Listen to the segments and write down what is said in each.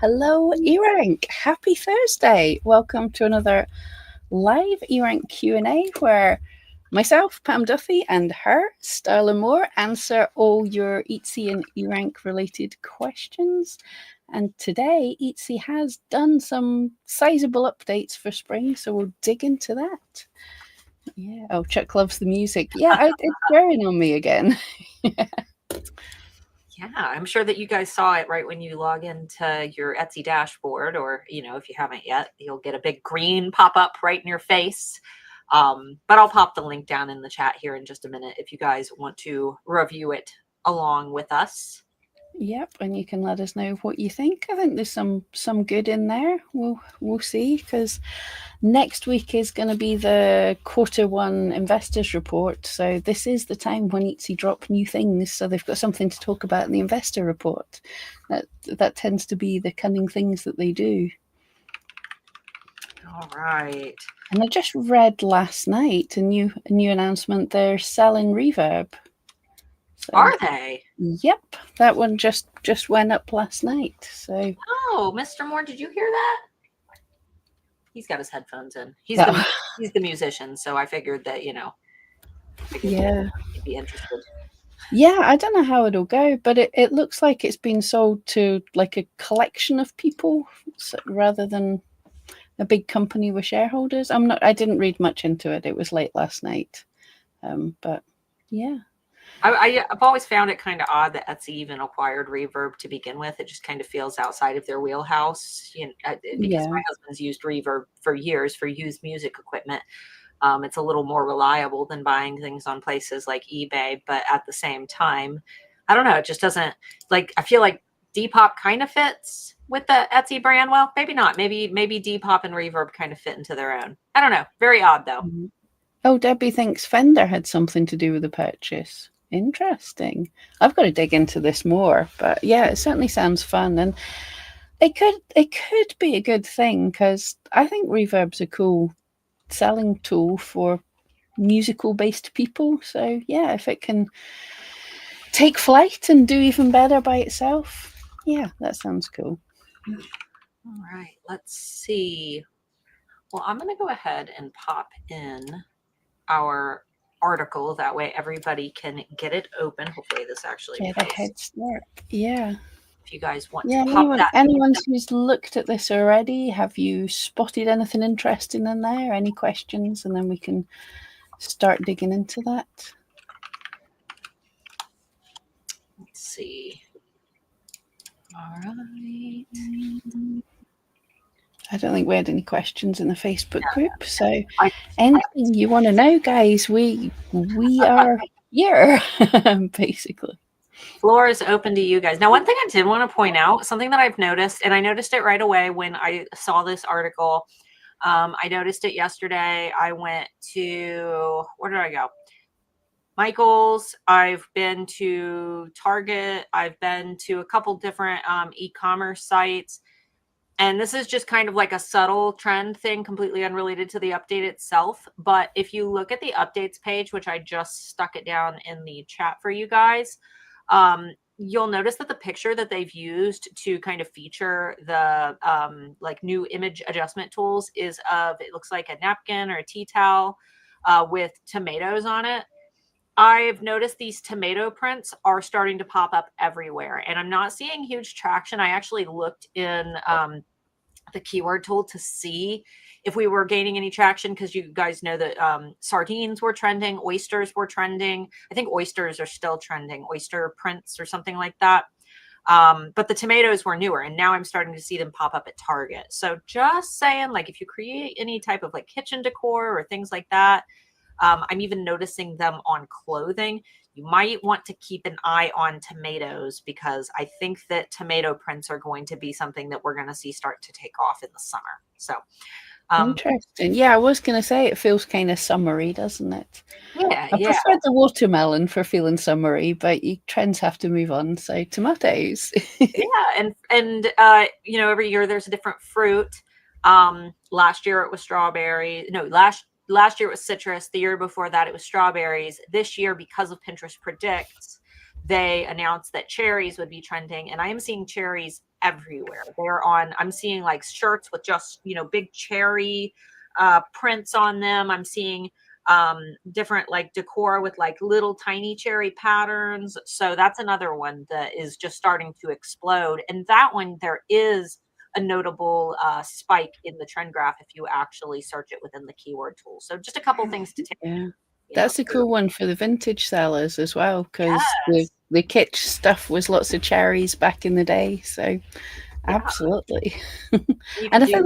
Hello, eRank. Happy Thursday. Welcome to another live eRank Q&A where myself, Pam Duffy, and her, Starla Moore, answer all your Etsy and eRank related questions. And today, Etsy has done some sizable updates for spring, so we'll dig into that. Yeah. Oh, Chuck loves the music. Yeah, it's growing on me again. Yeah, I'm sure that you guys saw it right when you log into your Etsy dashboard, or, if you haven't yet, you'll get a big green pop-up right in your face. But I'll pop the link down in the chat here in just a minute if you guys want to review it along with us. Yep, and you can let us know what you think. I think there's some good in there. We'll see, because next week is going to be the Q1 investors report. So this is the time when Etsy drop new things, so they've got something to talk about in the investor report. That tends to be the cunning things that they do. All right. And I just read last night a new announcement. They're selling Reverb. So, are they? Yep, that one just went up last night. So. Oh, Mr. Moore, did you hear that? He's got his headphones in. He's the musician, so I figured that Yeah, he'd be interested. Yeah, I don't know how it'll go, but it looks like it's been sold to like a collection of people rather than a big company with shareholders. I didn't read much into it. It was late last night. But yeah. I've always found it kind of odd that Etsy even acquired Reverb to begin with. It just kind of feels outside of their wheelhouse, because my husband's used Reverb for years for used music equipment. It's a little more reliable than buying things on places like eBay, but at the same time, I don't know. It just doesn't, I feel like Depop kind of fits with the Etsy brand. Well, maybe not. Maybe Depop and Reverb kind of fit into their own. I don't know. Very odd though. Oh, Debbie thinks Fender had something to do with the purchase. Interesting. I've got to dig into this more, but yeah, it certainly sounds fun, and it could be a good thing, because I think Reverb's a cool selling tool for musical based people. So yeah, if it can take flight and do even better by itself, yeah, that sounds cool. All right, let's see. Well, I'm going to go ahead and pop in our article. That way everybody can get it open. Hopefully this actually Get a head start. Yeah. If you guys want to pop anyone who's looked at this already, have you spotted anything interesting in there? Any questions? And then we can start digging into that. Let's see. All right. I don't think we had any questions in the Facebook group. So anything you want to know, guys, we are here, basically. Floor is open to you guys. Now, one thing I did want to point out, something that I've noticed, and I noticed it right away when I saw this article. I noticed it yesterday. I went to, where did I go? Michael's. I've been to Target. I've been to a couple different e-commerce sites. And this is just kind of like a subtle trend thing, completely unrelated to the update itself. But if you look at the updates page, which I just stuck it down in the chat for you guys, you'll notice that the picture that they've used to kind of feature the like new image adjustment tools is of, it looks like a napkin or a tea towel with tomatoes on it. I've noticed these tomato prints are starting to pop up everywhere, and I'm not seeing huge traction. I actually looked in the keyword tool to see if we were gaining any traction, because you guys know that sardines were trending, oysters were trending. I think oysters are still trending, oyster prints or something like that. But the tomatoes were newer, and now I'm starting to see them pop up at Target. So just saying, like, if you create any type of like kitchen decor or things like that, I'm even noticing them on clothing. You might want to keep an eye on tomatoes, because I think that tomato prints are going to be something that we're going to see start to take off in the summer. So interesting. Yeah, I was going to say it feels kind of summery, doesn't it? Yeah, I prefer the watermelon for feeling summery, but trends have to move on. So tomatoes. Yeah, and every year there's a different fruit. Last year it was strawberry. No, last year it was citrus. The year before that it was strawberries. This year, because of Pinterest Predicts, they announced that cherries would be trending, and I am seeing cherries everywhere. I'm seeing like shirts with just, big cherry prints on them. I'm seeing different like decor with like little tiny cherry patterns. So that's another one that is just starting to explode. And that one, there is a notable spike in the trend graph if you actually search it within the keyword tool. So just a couple things to take. Yeah. That's a cool one for the vintage sellers as well, because Yes. the kitsch stuff was lots of cherries back in the day. So Yeah. absolutely. You And could I think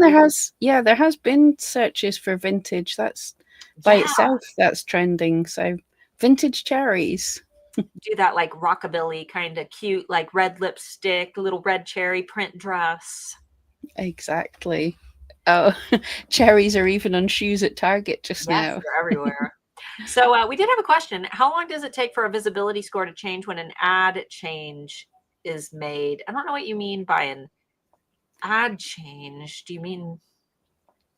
there has been searches for vintage. That's by yeah, itself, that's trending. So vintage cherries. do that like rockabilly kind of cute, like red lipstick, little red cherry print dress. Exactly. Oh, cherries are even on shoes at Target just Yes, now. they're everywhere. So we did have a question. How long does it take for a visibility score to change when an ad change is made? I don't know what you mean by an ad change. Do you mean?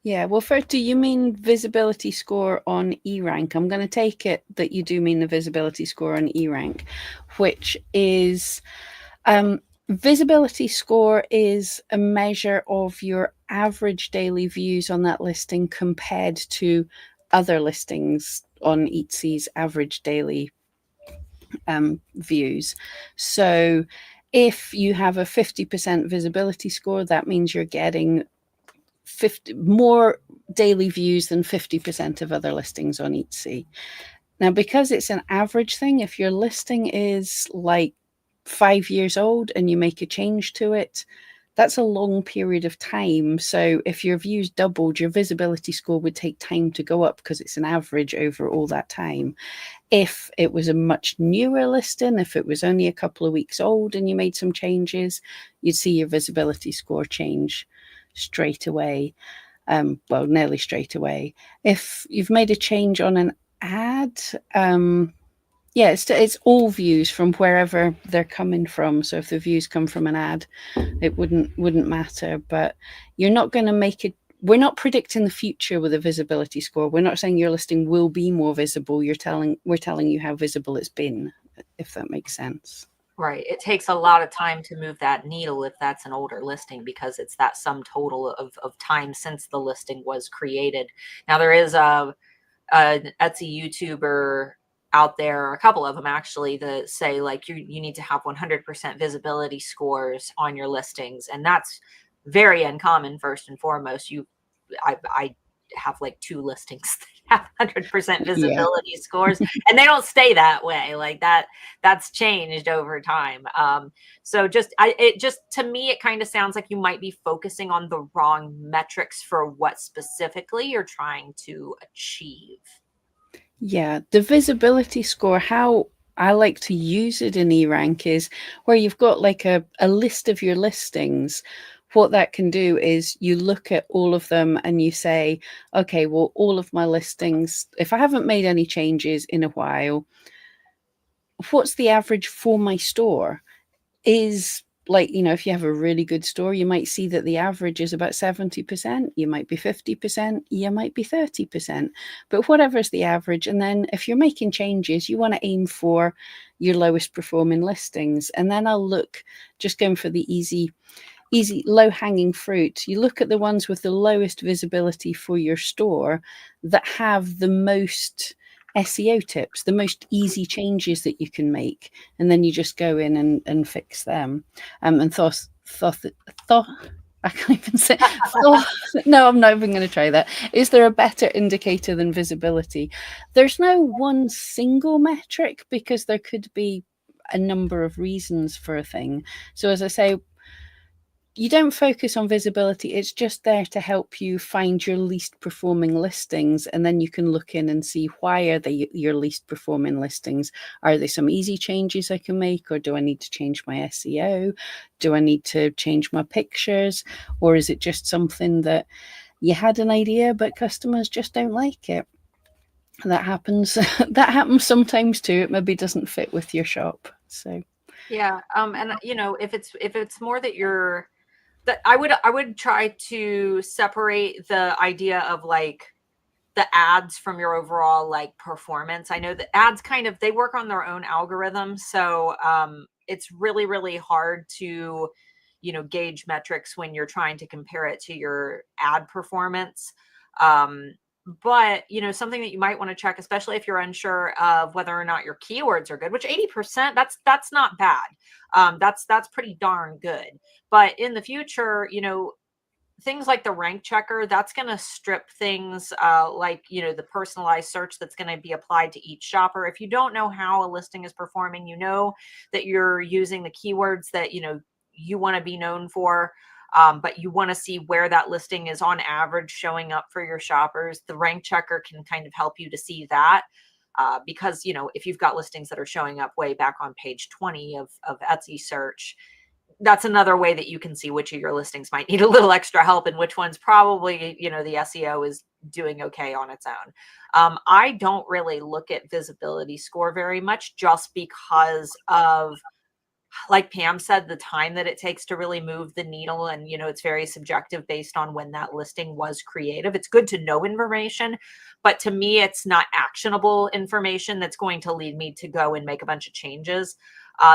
Yeah, well, do you mean visibility score on eRank? I'm going to take it that you do mean the visibility score on eRank, which is visibility score is a measure of your average daily views on that listing compared to other listings on Etsy's average daily views. So if you have a 50% visibility score, that means you're getting 50 more daily views than 50% of other listings on Etsy. Now, because it's an average thing, if your listing is like 5 years old and you make a change to it, that's a long period of time. So if your views doubled, your visibility score would take time to go up because it's an average over all that time. If it was a much newer listing, if it was only a couple of weeks old and you made some changes, you'd see your visibility score change straight away. Well, nearly straight away. If you've made a change on an ad, yeah, it's all views from wherever they're coming from. So if the views come from an ad, it wouldn't matter. But you're not going to make it. We're not predicting the future with a visibility score. We're not saying your listing will be more visible. We're telling you how visible it's been, if that makes sense. Right. It takes a lot of time to move that needle if that's an older listing, because it's that sum total of time since the listing was created. Now there is an Etsy YouTuber out there, a couple of them actually, that say like you need to have 100% visibility scores on your listings, and that's very uncommon. First and foremost, I have like 2 listings that have 100% Yeah. visibility scores, and they don't stay that way. Like that's changed over time. So it just, to me, it kind of sounds like you might be focusing on the wrong metrics for what specifically you're trying to achieve. Yeah, the visibility score, how I like to use it in eRank is where you've got like a list of your listings. What that can do is you look at all of them and you say, okay, well, all of my listings, if I haven't made any changes in a while, what's the average for my store? Is like, if you have a really good store, you might see that the average is about 70%, you might be 50%, you might be 30%, but whatever's the average. And then if you're making changes, you want to aim for your lowest performing listings. And then I'll look, just going for the easy low hanging fruit. You look at the ones with the lowest visibility for your store that have the most SEO tips, the most easy changes that you can make, and then you just go in and fix them. And thought I can't even say. No, I'm not even going to try that. Is there a better indicator than visibility? There's no one single metric because there could be a number of reasons for a thing. So as I say, you don't focus on visibility. It's just there to help you find your least performing listings. And then you can look in and see, why are they your least performing listings? Are there some easy changes I can make? Or do I need to change my SEO? Do I need to change my pictures? Or is it just something that you had an idea, but customers just don't like it? That happens. That happens sometimes too. It maybe doesn't fit with your shop. So Yeah. And if it's more that I would try to separate the idea of like the ads from your overall like performance. I know that ads they work on their own algorithm. So it's really, really hard to, gauge metrics when you're trying to compare it to your ad performance. But something that you might want to check, especially if you're unsure of whether or not your keywords are good, which 80%, that's not bad. That's pretty darn good. But in the future, things like the rank checker, that's going to strip things like, the personalized search that's going to be applied to each shopper. If you don't know how a listing is performing, that you're using the keywords that, you want to be known for, but you want to see where that listing is on average showing up for your shoppers. The rank checker can kind of help you to see that. Because, if you've got listings that are showing up way back on page 20 of Etsy search, that's another way that you can see which of your listings might need a little extra help and which one's probably, the SEO is doing okay on its own. I don't really look at visibility score very much, just because of, like Pam said, the time that it takes to really move the needle. And, it's very subjective based on when that listing was creative. It's good to know information, but to me, it's not actionable information that's going to lead me to go and make a bunch of changes.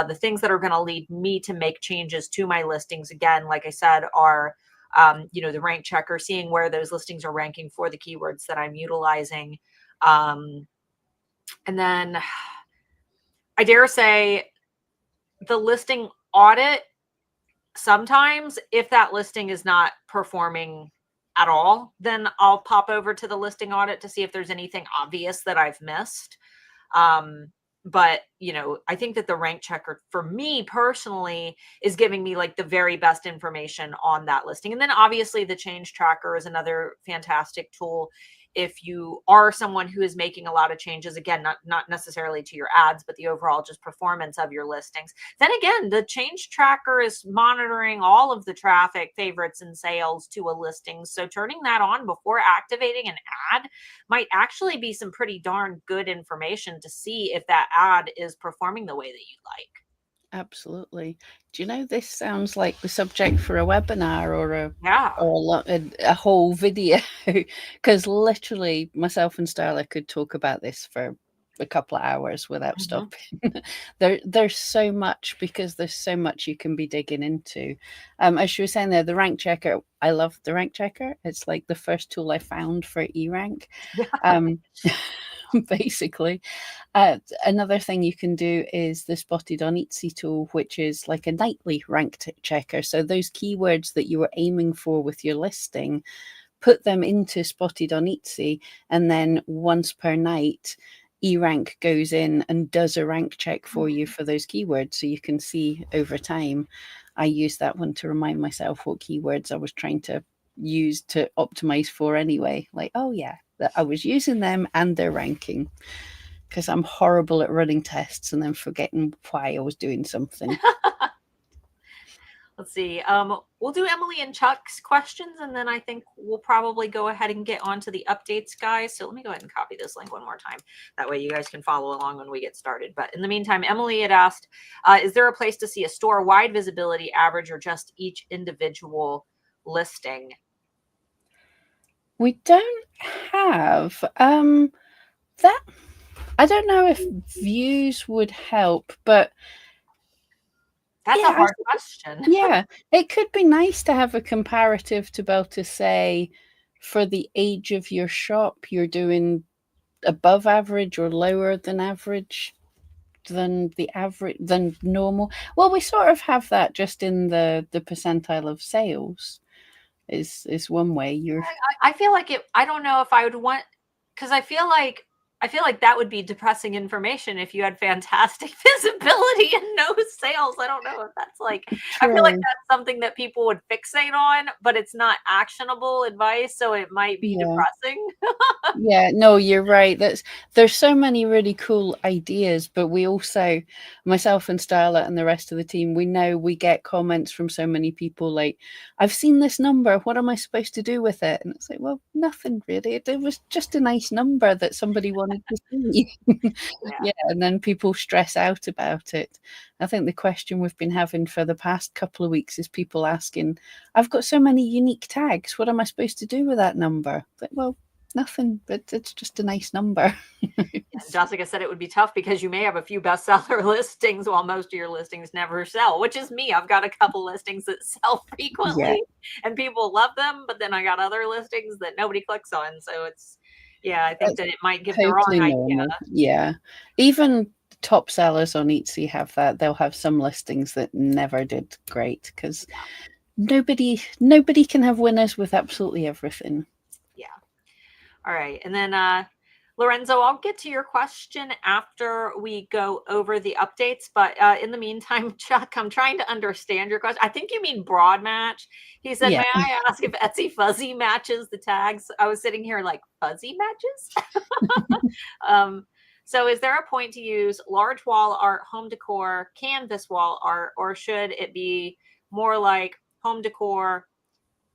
The things that are going to lead me to make changes to my listings, again, like I said, are, the rank checker, seeing where those listings are ranking for the keywords that I'm utilizing. And then I dare say the listing audit, sometimes if that listing is not performing at all, then I'll pop over to the listing audit to see if there's anything obvious that I've missed. But, I think that the rank checker for me personally is giving me like the very best information on that listing. And then obviously the change tracker is another fantastic tool. If you are someone who is making a lot of changes, again, not necessarily to your ads, but the overall just performance of your listings, then again, the change tracker is monitoring all of the traffic, favorites, and sales to a listing. So turning that on before activating an ad might actually be some pretty darn good information to see if that ad is performing the way that you'd like. Absolutely. Do you know, this sounds like the subject for a webinar or a whole video, because literally myself and Starla could talk about this for a couple of hours without stopping. There's so much, because there's so much you can be digging into. As she was saying there, the rank checker, I love the rank checker. It's like the first tool I found for eRank. Basically. Another thing you can do is the Spotted on Etsy tool, which is like a nightly rank checker. So those keywords that you were aiming for with your listing, put them into Spotted on Etsy, and then once per night, eRank goes in and does a rank check for you for those keywords, so you can see over time. I use that one to remind myself what keywords I was trying to use to optimize for anyway. Like, oh yeah, that I was using them and their ranking, because I'm horrible at running tests and then forgetting why I was doing something. Let's see. We'll do Emily and Chuck's questions, and then I think we'll probably go ahead and get on to the updates, guys. So let me go ahead and copy this link one more time. That way you guys can follow along when we get started. But in the meantime, Emily had asked, is there a place to see a store-wide visibility average or just each individual listing? We don't have that. I don't know if views would help, but that's a hard question. Yeah, it could be nice to have a comparative to be able to say, for the age of your shop, you're doing above average or lower than average than normal. Well, we sort of have that just in the percentile of sales is one way. I feel like I don't know if I would want, because I feel like that would be depressing information if you had fantastic visibility and no sales. I don't know if that's like, I feel like that's something that people would fixate on, but it's not actionable advice, so it might be depressing. Yeah, no, you're right. There's so many really cool ideas, but we also, myself and Starla and the rest of the team, we know we get comments from so many people like, I've seen this number, what am I supposed to do with it? And it's like, well, nothing really. It was just a nice number that somebody wanted to see. Yeah, and then people stress out about it. I think the question we've been having for the past couple of weeks is people asking, I've got so many unique tags, what am I supposed to do with that number? Like, well, nothing, but it's just a nice number. And Jessica said it would be tough because you may have a few bestseller listings while most of your listings never sell, which is me. I've got a couple listings that sell frequently and people love them, but then I got other listings that nobody clicks on. So it's, I think that it might give the wrong idea. Yeah. Even top sellers on Etsy have that. They'll have some listings that never did great because nobody can have winners with absolutely everything. Yeah. All right. And then Lorenzo, I'll get to your question after we go over the updates. But in the meantime, Chuck, I'm trying to understand your question. I think you mean broad match. He said, may I ask if Etsy fuzzy matches the tags? I was sitting here like, fuzzy matches? So is there a point to use large wall art, home decor, canvas wall art, or should it be more like home decor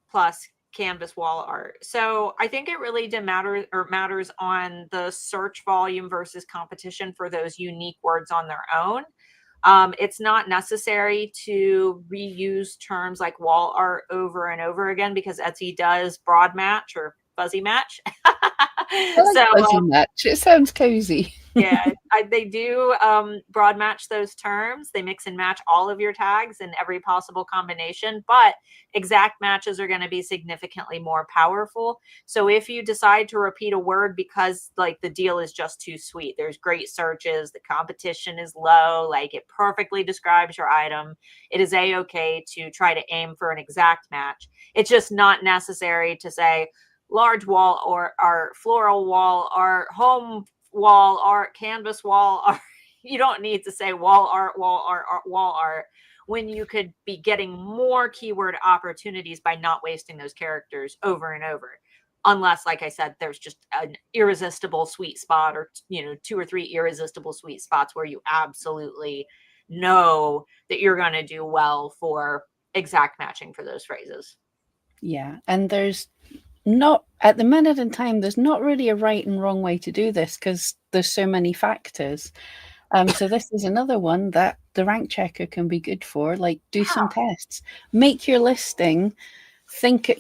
plus canvas wall art? So I think it really matters on the search volume versus competition for those unique words on their own. It's not necessary to reuse terms like wall art over and over again because Etsy does broad match or fuzzy match. Fuzzy match. It sounds cozy. They do broad match those terms. They mix and match all of your tags in every possible combination, but exact matches are going to be significantly more powerful. So if you decide to repeat a word because like the deal is just too sweet, there's great searches, the competition is low, like it perfectly describes your item, it is a-okay to try to aim for an exact match. It's just not necessary to say large wall or art, floral wall art, home wall art, canvas wall art. You don't need to say wall art, wall art, wall art when you could be getting more keyword opportunities by not wasting those characters over and over. Unless, like I said, there's just an irresistible sweet spot or, 2 or 3 irresistible sweet spots where you absolutely know that you're going to do well for exact matching for those phrases. Yeah. And there's not at the minute in time, there's not really a right and wrong way to do this because there's so many factors. So this is another one that the rank checker can be good for. Like, do some tests, make your listing, think,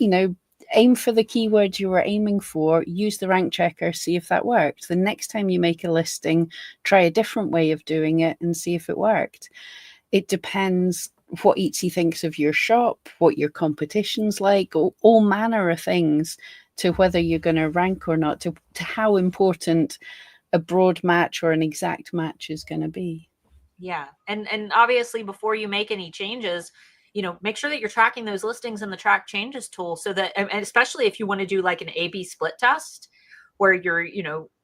aim for the keywords you were aiming for, use the rank checker, see if that worked. The next time you make a listing, try a different way of doing it and see if it worked. It depends what Etsy thinks of your shop, what your competition's like, all manner of things to whether you're going to rank or not, to how important a broad match or an exact match is going to be. Yeah. And obviously before you make any changes, make sure that you're tracking those listings in the track changes tool so that, and especially if you want to do like an A/B split test where you're,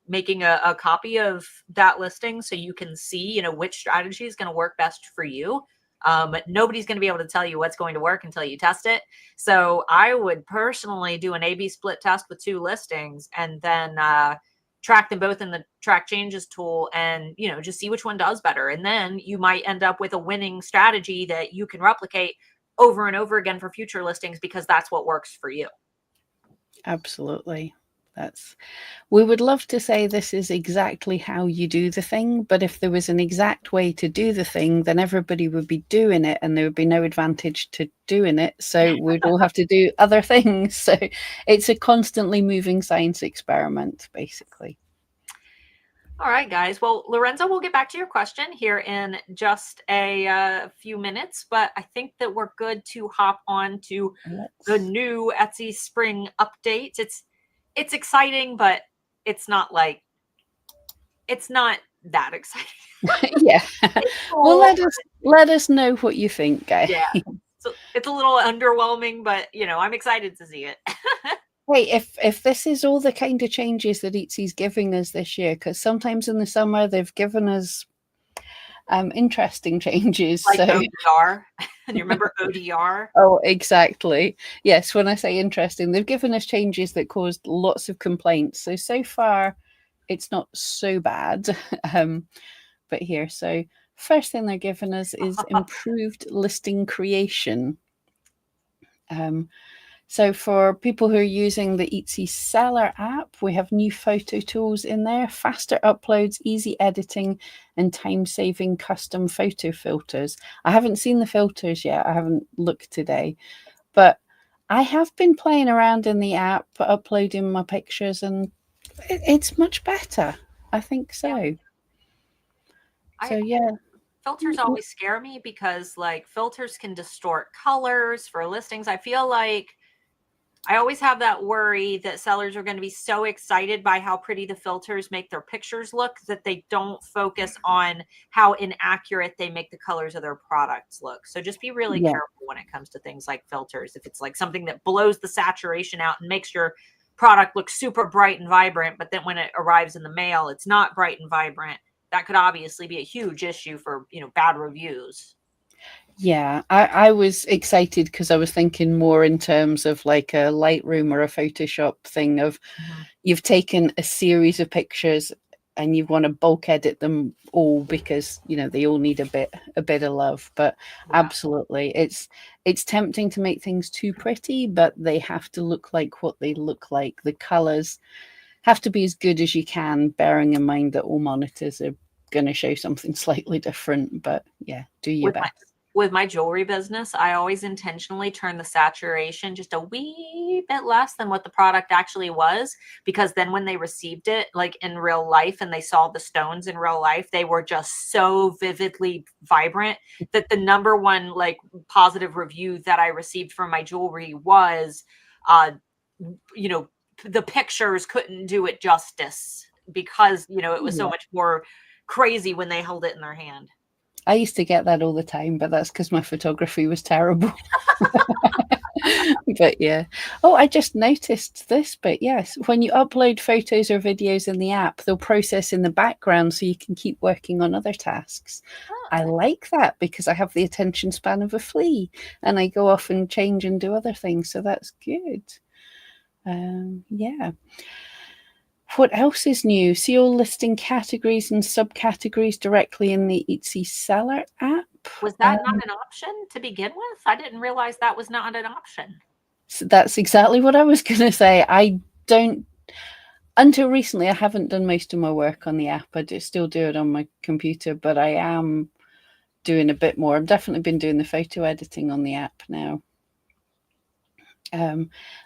making a copy of that listing so you can see, which strategy is going to work best for you. Nobody's going to be able to tell you what's going to work until you test it. So I would personally do an A/B split test with 2 listings and then track them both in the track changes tool and, just see which one does better. And then you might end up with a winning strategy that you can replicate over and over again for future listings because that's what works for you. Absolutely. We would love to say this is exactly how you do the thing, but if there was an exact way to do the thing, then everybody would be doing it and there would be no advantage to doing it. So we'd all have to do other things. So it's a constantly moving science experiment, basically. All right, guys. Well, Lorenzo, we'll get back to your question here in just a few minutes, but I think that we're good to hop on to the new Etsy spring update. It's exciting, but it's not that exciting. Yeah. Well, let us know what you think, guys. Yeah. So it's a little underwhelming, but I'm excited to see it. Hey, if this is all the kind of changes that Etsy's giving us this year, because sometimes in the summer they've given us interesting changes. Like ODR. And you remember ODR? Oh, exactly. Yes, when I say interesting, they've given us changes that caused lots of complaints. So far, it's not so bad. But here, so first thing they're giving us is improved listing creation. So for people who are using the Etsy Seller app, we have new photo tools in there, faster uploads, easy editing, and time-saving custom photo filters. I haven't seen the filters yet. I haven't looked today. But I have been playing around in the app, uploading my pictures, and it's much better. I think so. Yeah. So yeah. Filters always scare me because like filters can distort colors for listings. I feel like I always have that worry that sellers are going to be so excited by how pretty the filters make their pictures look that they don't focus on how inaccurate they make the colors of their products look. So just be really Yeah. careful when it comes to things like filters. If it's like something that blows the saturation out and makes your product look super bright and vibrant, but then when it arrives in the mail, it's not bright and vibrant, that could obviously be a huge issue for, bad reviews. Yeah, I was excited because I was thinking more in terms of like a Lightroom or a Photoshop thing of you've taken a series of pictures and you want to bulk edit them all because they all need a bit of love. But Yeah. absolutely, it's tempting to make things too pretty, but they have to look like what they look like. The colors have to be as good as you can, bearing in mind that all monitors are going to show something slightly different. But yeah, do your best. With my jewelry business, I always intentionally turn the saturation just a wee bit less than what the product actually was, because then when they received it, like in real life, and they saw the stones in real life, they were just so vividly vibrant that the number one like positive review that I received from my jewelry was, the pictures couldn't do it justice because, it was so much more crazy when they held it in their hand. I used to get that all the time, but that's because my photography was terrible. But yeah. Oh, I just noticed this, but yes, when you upload photos or videos in the app, they'll process in the background so you can keep working on other tasks. I like that because I have the attention span of a flea and I go off and change and do other things. So that's good. Yeah. What else is new? See all listing categories and subcategories directly in the Etsy seller app. Was that not an option to begin with? I didn't realize that was not an option. So that's exactly what I was going to say. I don't, until recently, I haven't done most of my work on the app. I still do it on my computer, but I am doing a bit more. I've definitely been doing the photo editing on the app now.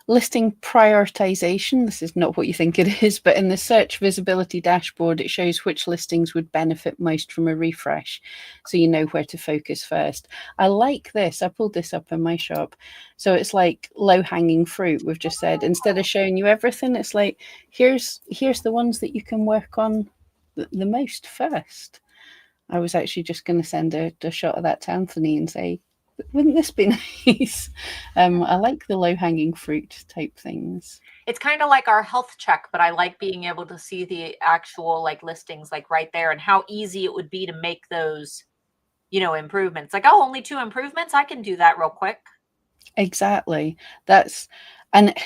Listing prioritization. This is not what you think it is, but in the search visibility dashboard, it shows which listings would benefit most from a refresh. So you know where to focus first. I like this. I pulled this up in my shop. So it's like low hanging fruit. We've just said, instead of showing you everything, it's like, here's the ones that you can work on the most first. I was actually just going to send a shot of that to Anthony and say, wouldn't this be nice? I like the low-hanging fruit type things. It's kind of like our health check, but I like being able to see the actual like listings like right there and how easy it would be to make those, improvements. Like, oh, only 2 improvements? I can do that real quick. Exactly. And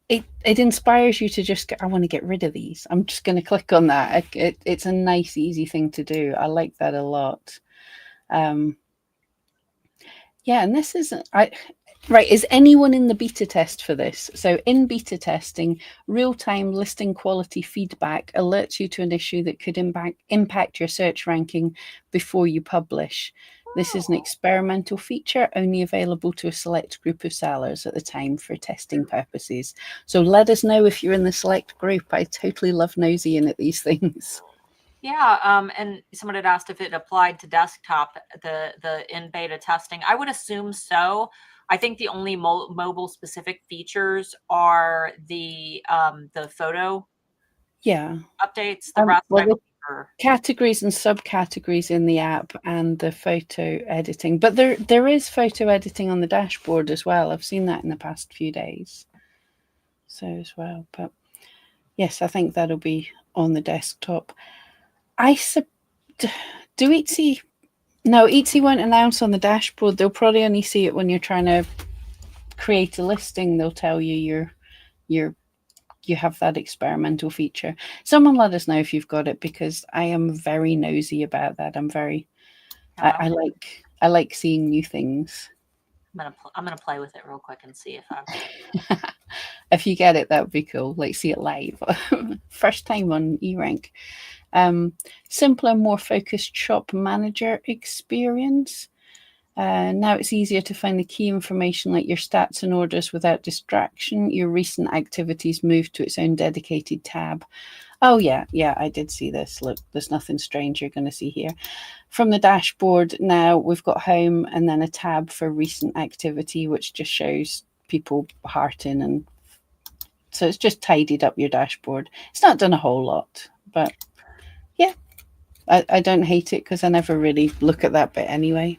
it inspires you to just I want to get rid of these. I'm just going to click on that. It's a nice, easy thing to do. I like that a lot. Yeah, and this isn't right. Is anyone in the beta test for this? So in beta testing, real-time listing quality feedback alerts you to an issue that could impact your search ranking before you publish. This is an experimental feature only available to a select group of sellers at the time for testing purposes. So let us know if you're in the select group. I totally love nosing at these things. Yeah, and someone had asked if it applied to desktop, the in beta testing. I would assume so. I think the only mobile specific features are the photo updates. The rest Well, I believe are categories and subcategories in the app and the photo editing, but there is photo editing on the dashboard as well. I've seen that in the past few days. So as well, but yes, I think that'll be on the desktop. Do Etsy? No, Etsy won't announce on the dashboard. They'll probably only see it when you're trying to create a listing. They'll tell you you have that experimental feature. Someone let us know if you've got it because I am very nosy about that. I like seeing new things. I'm gonna play with it real quick and see if I if you get it, that would be cool. Like see it live. First time on eRank. Simpler, more focused shop manager experience. Now it's easier to find the key information like your stats and orders without distraction. Your recent activities moved to its own dedicated tab. Oh, yeah, I did see this. Look, there's nothing strange you're going to see here. From the dashboard, now we've got home and then a tab for recent activity, which just shows people hearting. And so it's just tidied up your dashboard. It's not done a whole lot, but yeah, I don't hate it because I never really look at that bit anyway.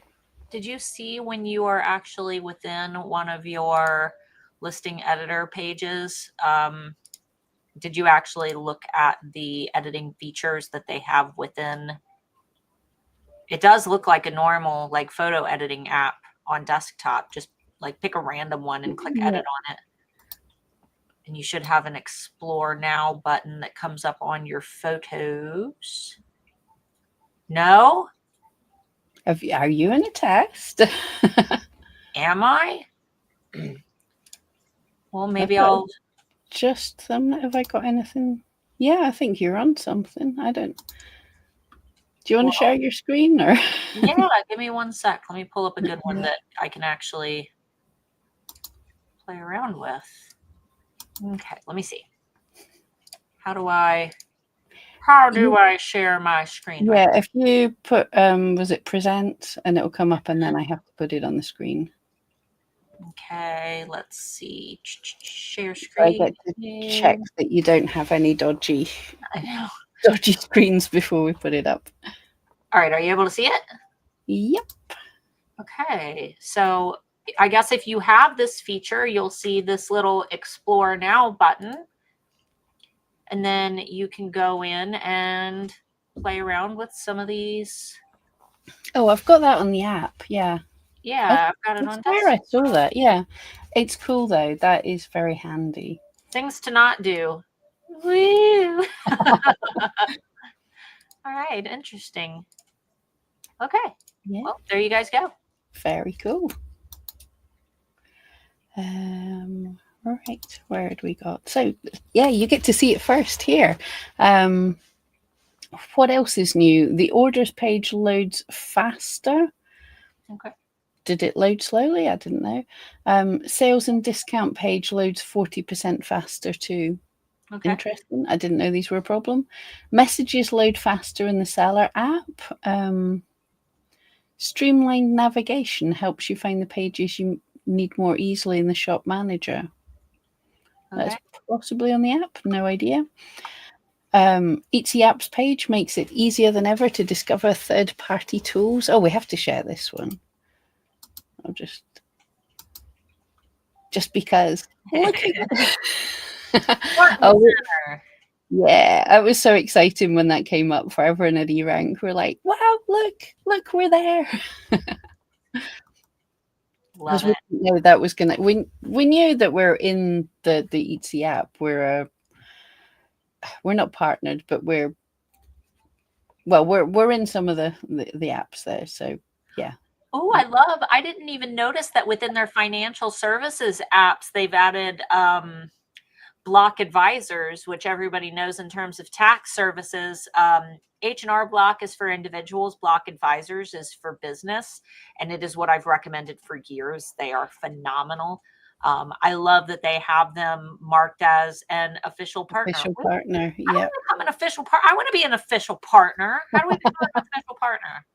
Did you see when you are actually within one of your listing editor pages, did you actually look at the editing features that they have within? It does look like a normal like photo editing app on desktop. Just like pick a random one and click edit on it. And you should have an Explore Now button that comes up on your photos. No? Are you in a test? Am I? Well, maybe I'll just have I got anything? Yeah, I think you're on something. I don't. Do you want to share your screen or? Yeah, give me 1 sec. Let me pull up a good one that I can actually play around with. Okay, let me see. How do I share my screen? Yeah, if you put was it present and it'll come up and then I have to put it on the screen. Okay, let's see. Share screen. I get to check that you don't have any dodgy screens before we put it up. All right, are you able to see it? Yep. Okay, so I guess if you have this feature, you'll see this little Explore Now button. And then you can go in and play around with some of these. Oh, I've got that on the app. Yeah. Yeah, I've got it on desktop. I saw that. Yeah. It's cool though. That is very handy. Things to not do. Woo! All right, interesting. Okay. Yeah. Well, there you guys go. Very cool. Right, where had we got? So yeah, you get to see it first here. What else is new? The orders page loads faster. Okay. Did it load slowly? I didn't know. Sales and discount page loads 40% faster too. Okay. Interesting. I didn't know these were a problem. Messages load faster in the seller app. Streamlined navigation helps you find the pages you need more easily in the shop manager. Okay. That's possibly on the app. No idea. Etsy apps page makes it easier than ever to discover third-party tools. Oh, we have to share this one. I'll just because. Look at oh, yeah, I was so excited when that came up for everyone at eRank. We're like, wow, look, we're there. Love it. We knew that was gonna. We knew that we're in the Etsy app. We're not partnered, but we're in some of the apps there. So yeah. Oh, I didn't even notice that within their financial services apps, they've added block advisors, which everybody knows in terms of tax services. H&R Block is for individuals. Block advisors is for business. And it is what I've recommended for years. They are phenomenal. I love that they have them marked as an official partner. Official partner, yeah. How do we become an official partner? I want to be an official partner. How do we become an official partner?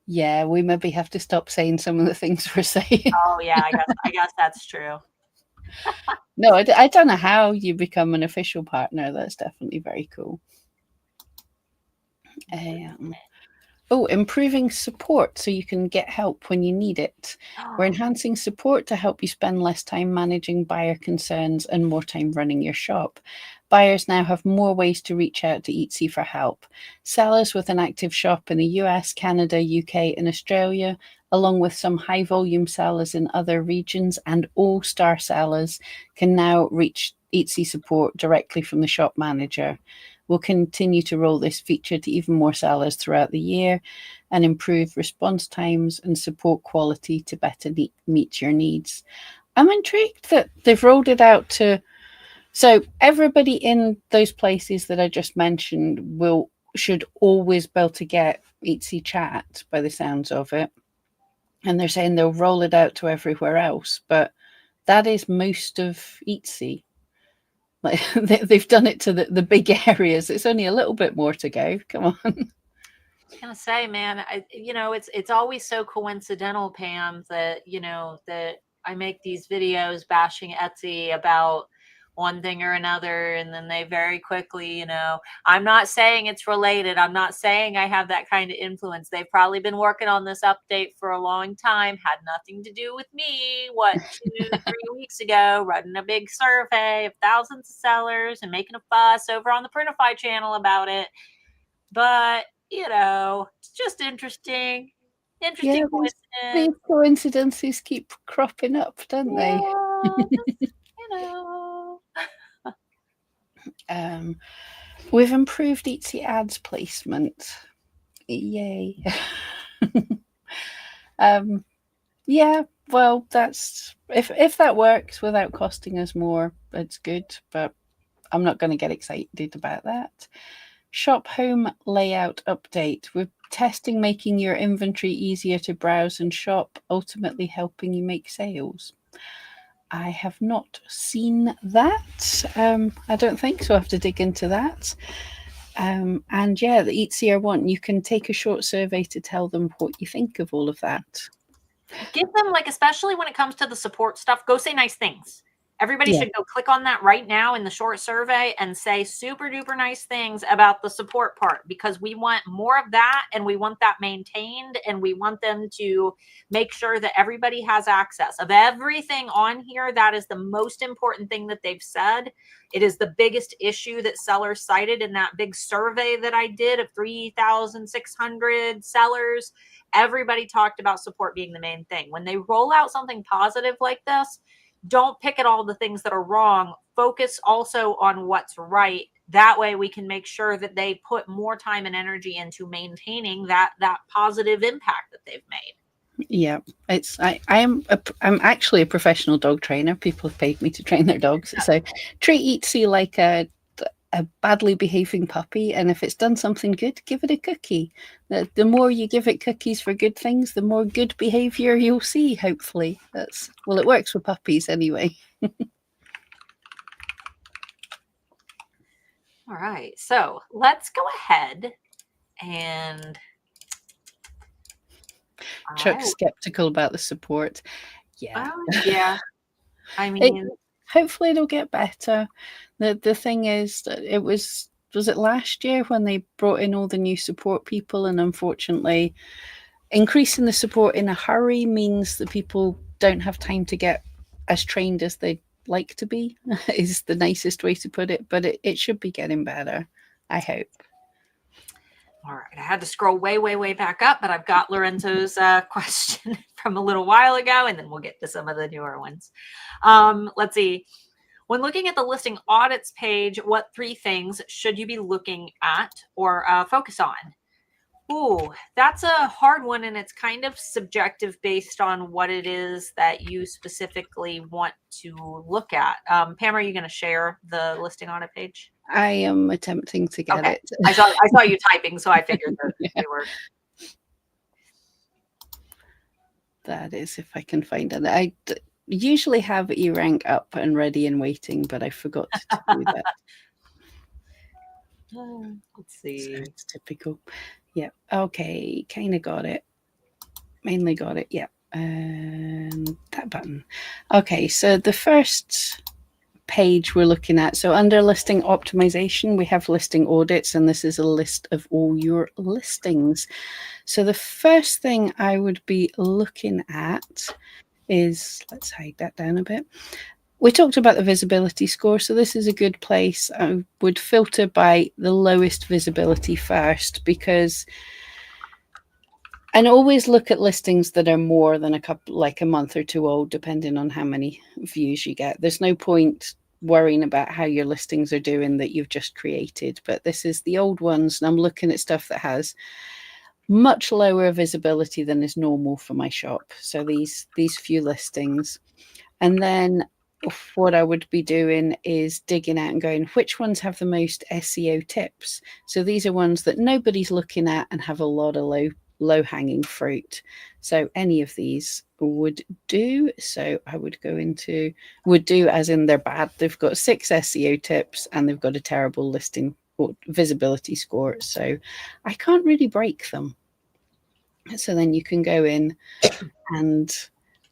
Yeah, we maybe have to stop saying some of the things we're saying. Oh yeah, I guess that's true. No, I don't know how you become an official partner. That's definitely very cool. Improving support so you can get help when you need it. We're enhancing support to help you spend less time managing buyer concerns and more time running your shop. Buyers now have more ways to reach out to Etsy for help. Sellers with an active shop in the US, Canada, UK, and Australia, along with some high volume sellers in other regions and all-star sellers, can now reach Etsy support directly from the shop manager. We'll continue to roll this feature to even more sellers throughout the year and improve response times and support quality to better meet your needs. I'm intrigued that they've rolled it out to, so everybody in those places that I just mentioned should always be able to get Etsy chat by the sounds of it. and they're saying they'll roll it out to everywhere else, but that is most of Etsy. Like they've done it to the big areas. It's only a little bit more to go. Come on. I was gonna say, man, it's always so coincidental, Pam, that that I make these videos bashing Etsy about one thing or another, and then they very quickly, I'm not saying it's related. I'm not saying I have that kind of influence. They've probably been working on this update for a long time, had nothing to do with me. What, 2, 3 weeks ago, running a big survey of thousands of sellers and making a fuss over on the Printify channel about it. But it's just interesting. Interesting These coincidence. coincidences keep cropping up, don't they? Just, We've improved Etsy ads placement. Yay. Yeah, well, that's if that works without costing us more, it's good, but I'm not going to get excited about that. Shop home layout update. We're testing making your inventory easier to browse and shop, ultimately helping you make sales. I have not seen that. I don't think so. I have to dig into that. And yeah, the Etsy one, you can take a short survey to tell them what you think of all of that. give them, especially when it comes to the support stuff, go say nice things. Everybody should go click on that right now in the short survey and say super duper nice things about the support part, because we want more of that, and we want that maintained, and we want them to make sure that everybody has access of everything on here. That is the most important thing that they've said. It is the biggest issue that sellers cited in that big survey that I did of 3,600 sellers. Everybody talked about support being the main thing. When they roll out something positive like this, don't pick at all the things that are wrong. Focus also on what's right. That way we can make sure that they put more time and energy into maintaining that positive impact that they've made. Yeah, I'm actually a professional dog trainer. People have paid me to train their dogs. So treat Etsy like a badly behaving puppy, and if it's done something good, give it a cookie. The more you give it cookies for good things, the more good behavior you'll see, hopefully. It works for puppies anyway. All right, so let's go ahead and Chuck's skeptical about the support. Yeah. Yeah. I mean, hopefully it'll get better. The thing is that was it last year when they brought in all the new support people, and unfortunately increasing the support in a hurry means that people don't have time to get as trained as they'd like to be, is the nicest way to put it, but it should be getting better, I hope. All right, I had to scroll way back up, but I've got Lorenzo's question from a little while ago, and then we'll get to some of the newer ones. Let's see. When looking at the listing audits page, what 3 things should you be looking at or focus on? Ooh, that's a hard one, and it's kind of subjective based on what it is that you specifically want to look at. Pam, are you going to share the listing audit page? I am attempting to get it. I saw you typing, so I figured that we were. That is, if I can find it. I usually have eRank up and ready and waiting, but I forgot to do that. Let's see. So it's typical. Yeah. Okay. Kind of got it. Mainly got it. Yeah. And that button. Okay. So the first page we're looking at. So under listing optimization, we have listing audits, and this is a list of all your listings. So the first thing I would be looking at is, let's hide that down a bit. We talked about the visibility score, so this is a good place. I would filter by the lowest visibility first, and always look at listings that are more than a month or 2 old, depending on how many views you get. There's no point worrying about how your listings are doing that you've just created, but this is the old ones, and I'm looking at stuff that has much lower visibility than is normal for my shop. So these few listings. And then what I would be doing is digging out and going, which ones have the most SEO tips? So these are ones that nobody's looking at and have a lot of low-hanging fruit. So any of these would do. So I would go into would do as in they're bad. They've got 6 SEO tips and they've got a terrible listing or visibility score. So I can't really break them. So then you can go in and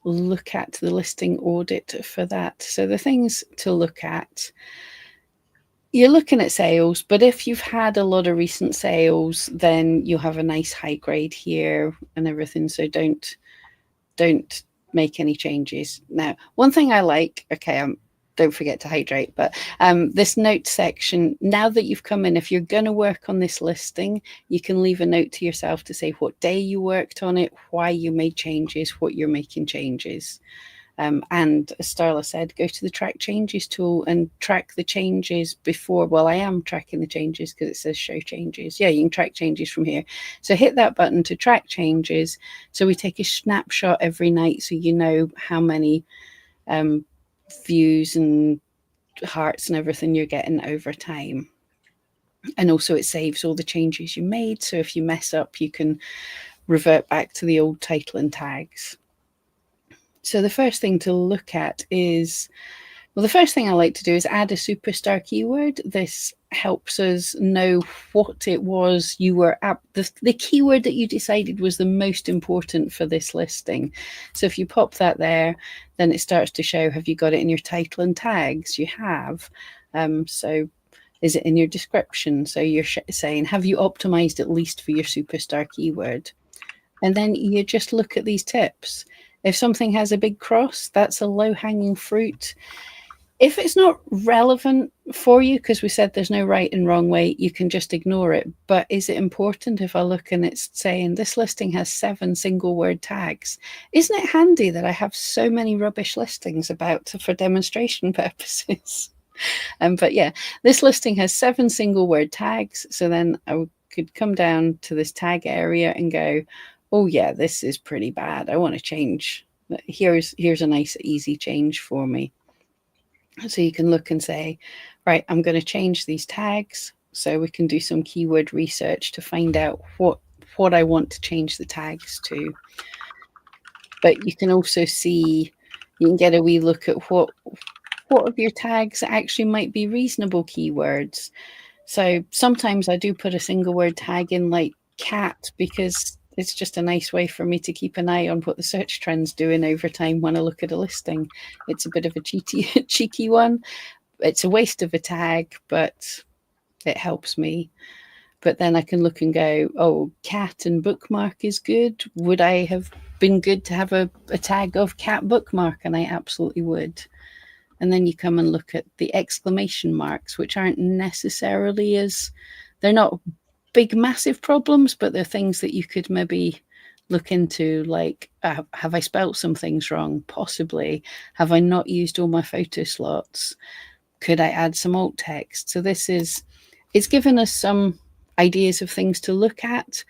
look at the listing audit for that. So the things to look at, you're looking at sales, but if you've had a lot of recent sales, then you'll have a nice high grade here and everything. So don't make any changes. Now, one thing I like, okay, don't forget to hydrate, but this note section, now that you've come in, if you're going to work on this listing, you can leave a note to yourself to say what day you worked on it, why you made changes, what you're making changes. And as Starla said, go to the track changes tool and track the changes before. Well, I am tracking the changes because it says show changes. Yeah, you can track changes from here. So hit that button to track changes. So we take a snapshot every night so you know how many views and hearts and everything you're getting over time. And also it saves all the changes you made. So if you mess up, you can revert back to the old title and tags. So the first thing to look at is, well, the first thing I like to do is add a superstar keyword. This helps us know what it was you were at, the keyword that you decided was the most important for this listing. So if you pop that there, then it starts to show, have you got it in your title and tags? You have. So is it in your description? So you're saying, have you optimized at least for your superstar keyword? And then you just look at these tips. If something has a big cross, that's a low-hanging fruit. If it's not relevant for you, because we said there's no right and wrong way, you can just ignore it. But is it important if I look and it's saying this listing has 7 single word tags? Isn't it handy that I have so many rubbish listings about for demonstration purposes? But yeah, this listing has 7 single word tags. So then I could come down to this tag area and go, oh yeah, this is pretty bad. I want to change. Here's a nice easy change for me. So you can look and say, right, I'm going to change these tags. So we can do some keyword research to find out what I want to change the tags to. But you can also see, you can get a wee look at what of your tags actually might be reasonable keywords. So sometimes I do put a single word tag in like cat because it's just a nice way for me to keep an eye on what the search trend's doing over time when I look at a listing. It's a bit of a cheeky one. It's a waste of a tag, but it helps me. But then I can look and go, oh, cat and bookmark is good. Would I have been good to have a tag of cat bookmark? And I absolutely would. And then you come and look at the exclamation marks, which aren't necessarily they're not big, massive problems, but they're things that you could maybe look into, like, have I spelt some things wrong? Possibly. Have I not used all my photo slots? Could I add some alt text? So it's given us some ideas of things to look at.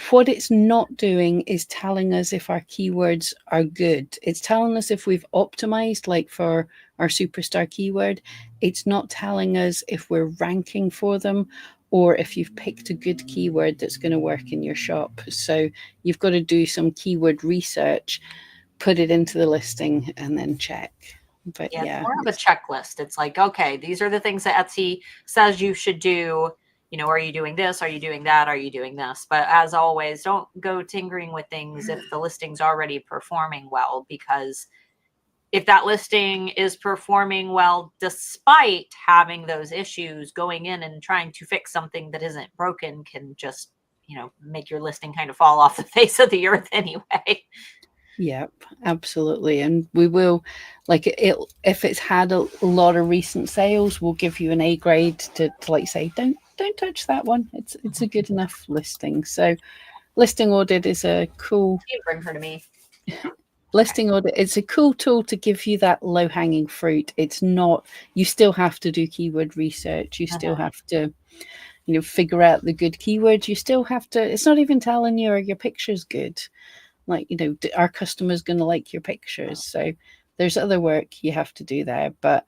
What it's not doing is telling us if our keywords are good. It's telling us if we've optimized, like for our superstar keyword. It's not telling us if we're ranking for them or if you've picked a good keyword that's going to work in your shop. So you've got to do some keyword research, put it into the listing, and then check. But yeah, yeah, it's more of a checklist. It's like, okay, these are the things that Etsy says you should do. You know, are you doing this? Are you doing that? Are you doing this? But as always, don't go tinkering with things if the listing's already performing well, because if that listing is performing well despite having those issues, going in and trying to fix something that isn't broken can just, you know, make your listing kind of fall off the face of the earth anyway. Yep, absolutely. And we will, like, if it's had a lot of recent sales, we'll give you an A grade to like say, don't touch that one. It's a good enough listing. So listing audit is a cool Bring her to me. listing audit. It's a cool tool to give you that low hanging fruit. It's not, you still have to do keyword research. You still have to, you know, figure out the good keywords. You still have to, it's not even telling you are your pictures good. Like, you know, our customers going to like your pictures? So there's other work you have to do there, but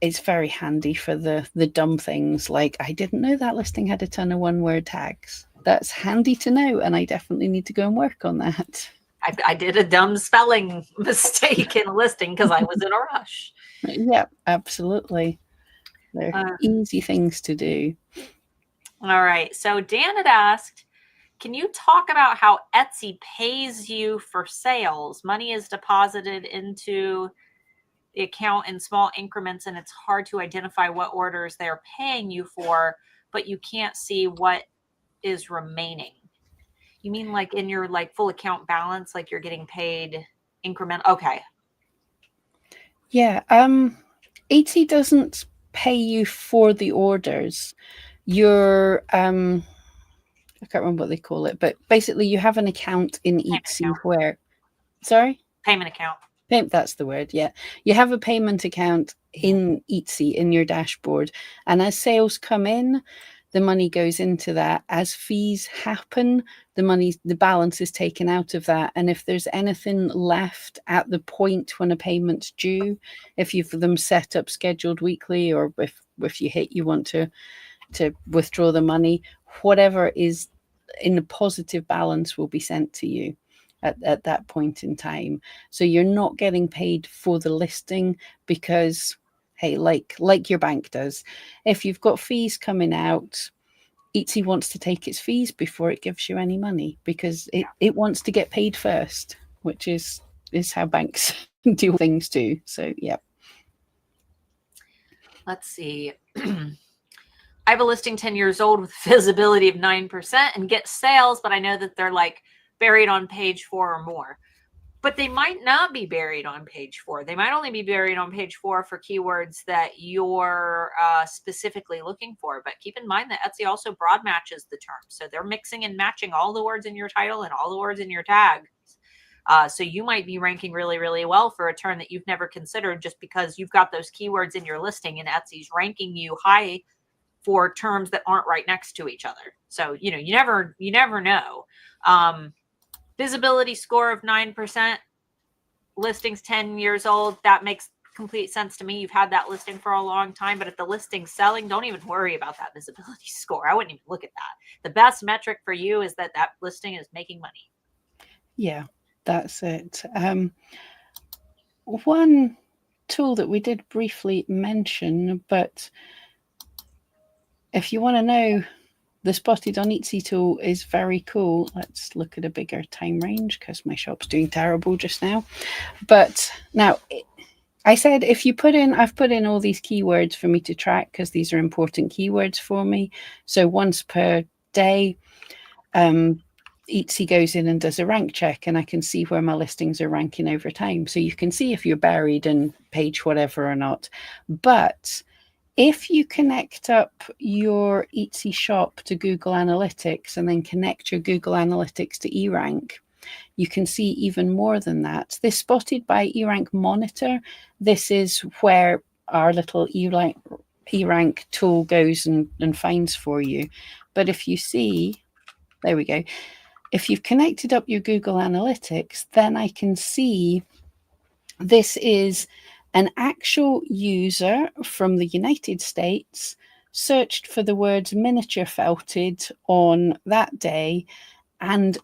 it's very handy for the dumb things like, I didn't know that listing had a ton of 1-word tags. that's handy to know, and I definitely need to go and work on that. I did a dumb spelling mistake in a listing because I was in a rush. Yeah, absolutely. They're easy things to do. All right. So Dan had asked, can you talk about how Etsy pays you for sales? Money is deposited into the account in small increments, and it's hard to identify what orders they're paying you for, but you can't see what is remaining. You mean like in your like full account balance, like you're getting paid increment? Okay. Yeah. Etsy doesn't pay you for the orders. You're I can't remember what they call it, but basically you have an account in Etsy where, sorry? Payment account. That's the word, yeah. You have a payment account in Etsy in your dashboard, and as sales come in, the money goes into that. As fees happen, the balance is taken out of that. And if there's anything left at the point when a payment's due, if you've them set up scheduled weekly, or if you hit, you want to withdraw the money, whatever is in a positive balance will be sent to you at that point in time. So you're not getting paid for the listing because, hey, like your bank does, if you've got fees coming out, Etsy wants to take its fees before it gives you any money, because it wants to get paid first, which is how banks do things too. So yeah. Let's see. I have a listing 10 years old with visibility of 9% and get sales, but I know that they're like buried on page 4 or more. But they might not be buried on page 4. They might only be buried on page 4 for keywords that you're specifically looking for. But keep in mind that Etsy also broad matches the terms. So they're mixing and matching all the words in your title and all the words in your tags. So you might be ranking really, really well for a term that you've never considered just because you've got those keywords in your listing and Etsy's ranking you high for terms that aren't right next to each other. So, you never know. Visibility score of 9%, listings 10 years old. That makes complete sense to me. You've had that listing for a long time, but if the listing's selling, don't even worry about that visibility score. I wouldn't even look at that. The best metric for you is that listing is making money. Yeah, that's it. One tool that we did briefly mention, but if you want to know, the Spotted on Etsy tool is very cool. Let's look at a bigger time range because my shop's doing terrible just now. But now, I said if you I've put in all these keywords for me to track because these are important keywords for me. So once per day, Etsy goes in and does a rank check, and I can see where my listings are ranking over time. So you can see if you're buried in page whatever or not. But if you connect up your Etsy shop to Google Analytics and then connect your Google Analytics to eRank, you can see even more than that. This Spotted by eRank monitor, this is where our little eRank tool goes and finds for you. But if you see, there we go. If you've connected up your Google Analytics, then I can see this is an actual user from the United States searched for the words miniature felted on that day and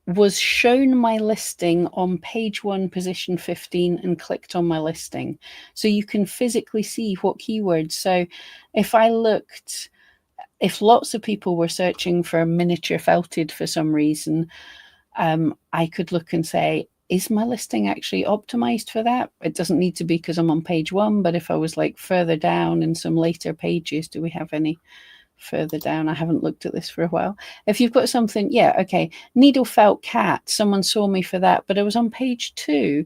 was shown my listing on page 1, position 15, and clicked on my listing. So you can physically see what keywords. So if lots of people were searching for miniature felted for some reason, I could look and say, is my listing actually optimized for that? It doesn't need to be because I'm on page 1, but if I was like further down in some later pages, do we have any further down? I haven't looked at this for a while. If you've got something, yeah, okay, needle felt cat, someone saw me for that, but I was on page 2.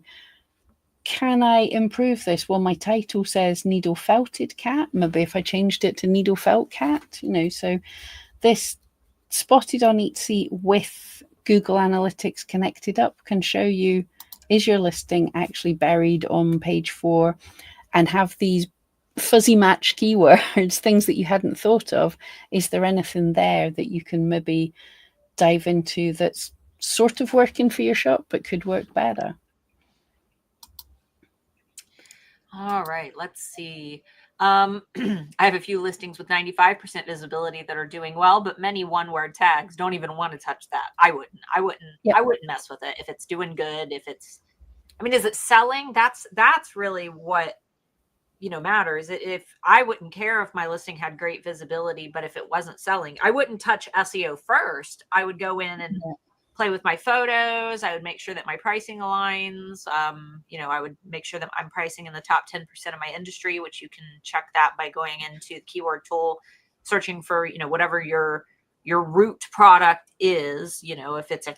Can I improve this? Well, my title says needle felted cat. Maybe if I changed it to needle felt cat, so this Spotted on Etsy with Google Analytics connected up can show you, is your listing actually buried on page 4, and have these fuzzy match keywords, things that you hadn't thought of. Is there anything there that you can maybe dive into that's sort of working for your shop but could work better? All right, let's see. I have a few listings with 95% visibility that are doing well, but many one-word tags. Don't even want to touch that. I wouldn't. Yep. I wouldn't mess with it if it's doing good. If it's, I mean, is it selling? That's really what matters. If I wouldn't care if my listing had great visibility, but if it wasn't selling, I wouldn't touch SEO first. I would go in and play with my photos. I would make sure that my pricing aligns. I would make sure that I'm pricing in the top 10% of my industry, which you can check that by going into the keyword tool, searching for, whatever your root product is, if it's a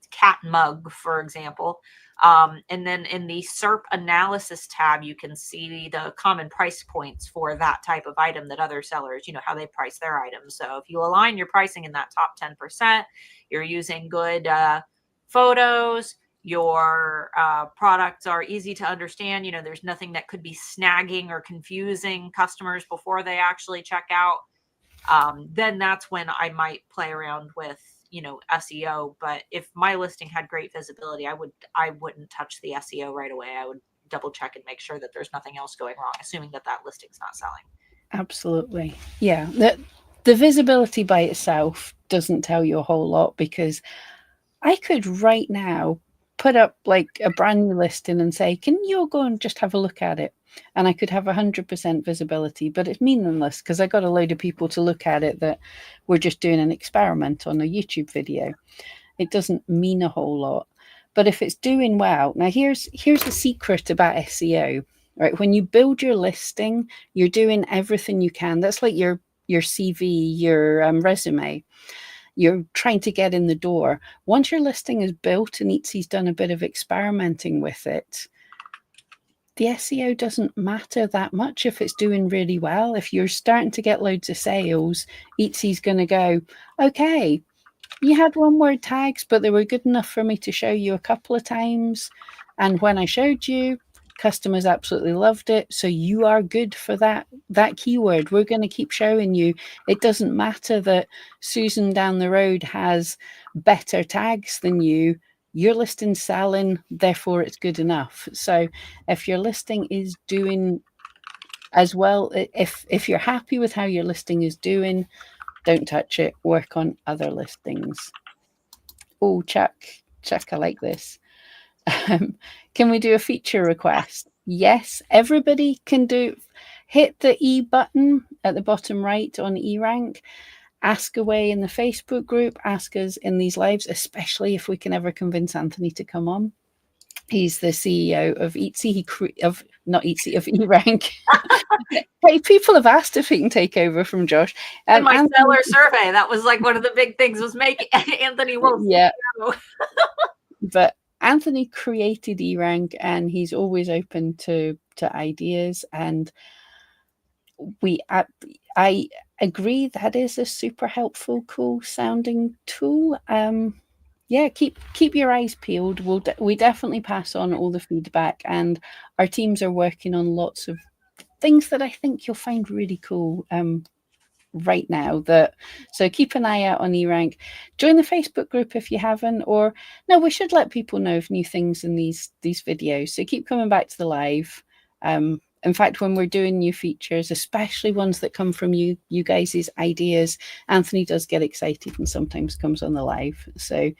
cat mug, for example. And then in the SERP analysis tab, you can see the common price points for that type of item that other sellers, how they price their items. So if you align your pricing in that top 10%, you're using good photos, your products are easy to understand. There's nothing that could be snagging or confusing customers before they actually check out. Then that's when I might play around with SEO. But if my listing had great visibility, I wouldn't touch the SEO right away. I would double check and make sure that there's nothing else going wrong, assuming that listing's not selling. Absolutely. Yeah. The visibility by itself doesn't tell you a whole lot, because I could right now put up like a brand new listing and say, can you go and just have a look at it? And I could have 100% visibility, but it's meaningless because I got a load of people to look at it that were just doing an experiment on a YouTube video. It doesn't mean a whole lot. But if it's doing well, now here's the secret about SEO, right? When you build your listing, you're doing everything you can. That's like your CV, your resume. You're trying to get in the door. Once your listing is built and Etsy's done a bit of experimenting with it, the SEO doesn't matter that much if it's doing really well. If you're starting to get loads of sales, Etsy's going to go, okay, you had one word tags, but they were good enough for me to show you a couple of times. And when I showed you, customers absolutely loved it. So you are good for that keyword. We're going to keep showing you. It doesn't matter that Susan down the road has better tags than you. Your listing's selling, therefore it's good enough. So if your listing is doing as well, if you're happy with how your listing is doing, don't touch it. Work on other listings. Oh, Chuck, I like this. Can we do a feature request? Yes, everybody can do. Hit the E button at the bottom right on eRank. Ask away in the Facebook group. Ask us in these lives, especially if we can ever convince Anthony to come on. He's the CEO of Etsy. Of eRank. Hey, people have asked if he can take over from Josh. In my seller survey, that was like one of the big things was making Anthony will. Yeah. But Anthony created eRank, and he's always open to ideas. And I agree that is a super helpful, cool sounding tool. Yeah, keep your eyes peeled. We definitely pass on all the feedback, and our teams are working on lots of things that I think you'll find really cool. Right now, so keep an eye out on eRank. Join the Facebook group if you haven't, or no, we should let people know of new things in these videos, so keep coming back to the live. In fact, when we're doing new features, especially ones that come from you guys' ideas, Anthony does get excited and sometimes comes on the live. So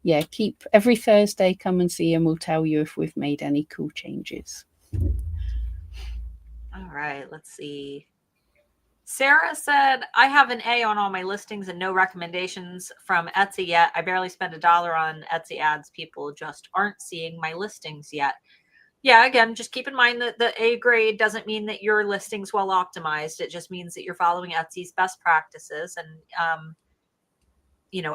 yeah, keep every Thursday, come and see, and we'll tell you if we've made any cool changes. All right, let's see. Sarah said, I have an A on all my listings and no recommendations from Etsy yet. I barely spend $1 on Etsy ads. People just aren't seeing my listings yet. Yeah, again, just keep in mind that the A grade doesn't mean that your listing's well optimized. It just means that you're following Etsy's best practices. And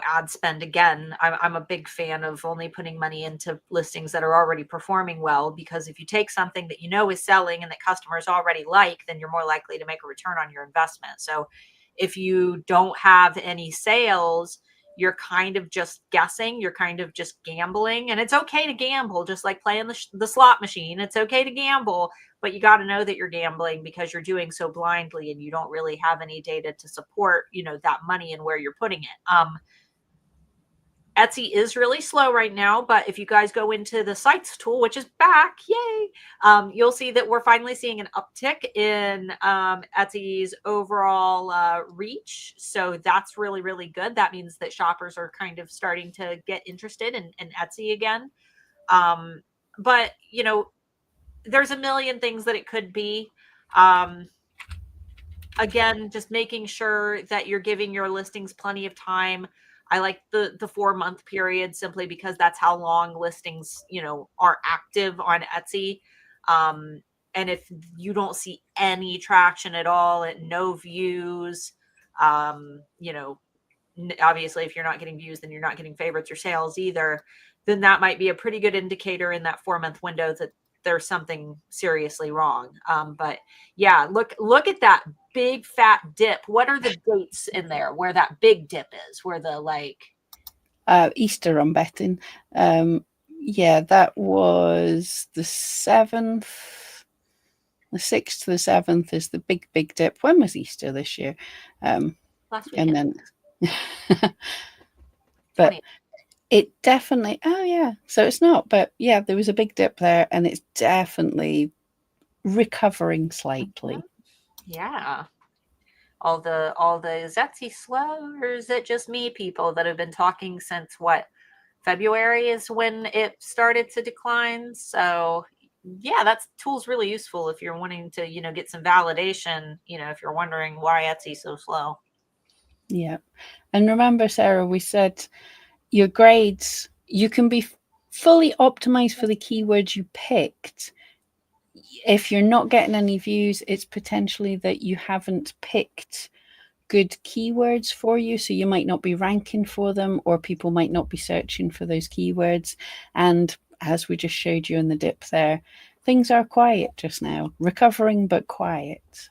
ad spend, again, I'm a big fan of only putting money into listings that are already performing well, because if you take something that is selling and that customers already like, then you're more likely to make a return on your investment. So if you don't have any sales, you're kind of just guessing, you're kind of just gambling. And it's okay to gamble, just like playing the slot machine. It's okay to gamble, but you got to know that you're gambling because you're doing so blindly and you don't really have any data to support, that money and where you're putting it. Etsy is really slow right now, but if you guys go into the sites tool, which is back, yay, you'll see that we're finally seeing an uptick in Etsy's overall reach. So that's really, really good. That means that shoppers are kind of starting to get interested in Etsy again. But, you know, there's a million things that it could be. Again, just making sure that you're giving your listings plenty of time. I like the 4-month period simply because that's how long listings, you know, are active on Etsy. And if you don't see any traction at all, at no views, you know, obviously if you're not getting views, then you're not getting favorites or sales either, then that might be a pretty good indicator in that 4-month window that there's something seriously wrong. But yeah, look at that big fat dip. What are the dates in there where that big dip is, where the like Easter, I'm betting. Yeah, that was the 7th. The 6th to the 7th is the big dip. When was Easter this year? last weekend? And then but 20th. it definitely, oh yeah, so it's not, but yeah, there was a big dip there, and it's definitely recovering slightly. Yeah. All the is Etsy slow, or is it just me people that have been talking since what, February is when it started to decline? So yeah, that tool's really useful if you're wanting to, you know, get some validation, you know, if you're wondering why Etsy's so slow. Yeah. And remember, Sarah, we said your grades, you can be fully optimized for the keywords you picked. If you're not getting any views, it's potentially that you haven't picked good keywords for you, so you might not be ranking for them, or people might not be searching for those keywords. And as we just showed you in the dip there, things are quiet just now, recovering but quiet.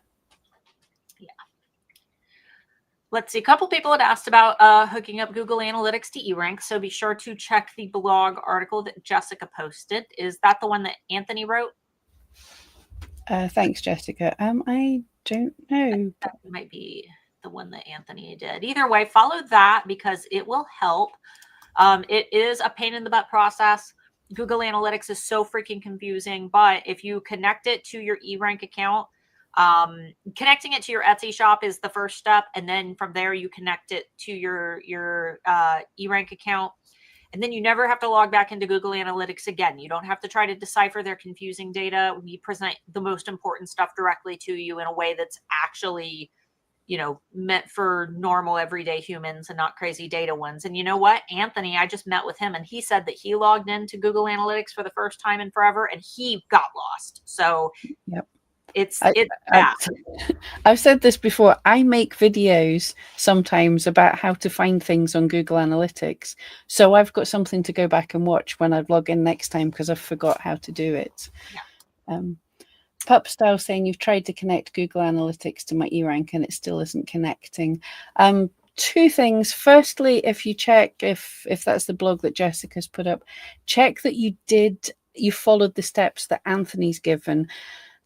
Yeah. Let's see, a couple people had asked about hooking up Google Analytics to eRank, so be sure to check the blog article that Jessica posted. Is that the one that Anthony wrote? Thanks, Jessica. I don't know. That might be the one that Anthony did. Either way, follow that because it will help. It is a pain in the butt process. Google Analytics is so freaking confusing, but if you connect it to your eRank account, connecting it to your Etsy shop is the first step, and then from there you connect it to your eRank account, and then you never have to log back into Google Analytics again. You don't have to try to decipher their confusing data. We present the most important stuff directly to you in a way that's actually, you know, meant for normal everyday humans and not crazy data ones. And you know what, Anthony, I just met with him and he said that he logged into Google Analytics for the first time in forever and he got lost. So Yep. it's bad. I've said this before. I make videos sometimes about how to find things on Google Analytics, so I've got something to go back and watch when I log in next time because I forgot how to do it. Yeah. Pup Style saying you've tried to connect Google Analytics to my eRank and it still isn't connecting. Two things. Firstly, if you check if that's the blog that Jessica's put up, check that you followed the steps that Anthony's given.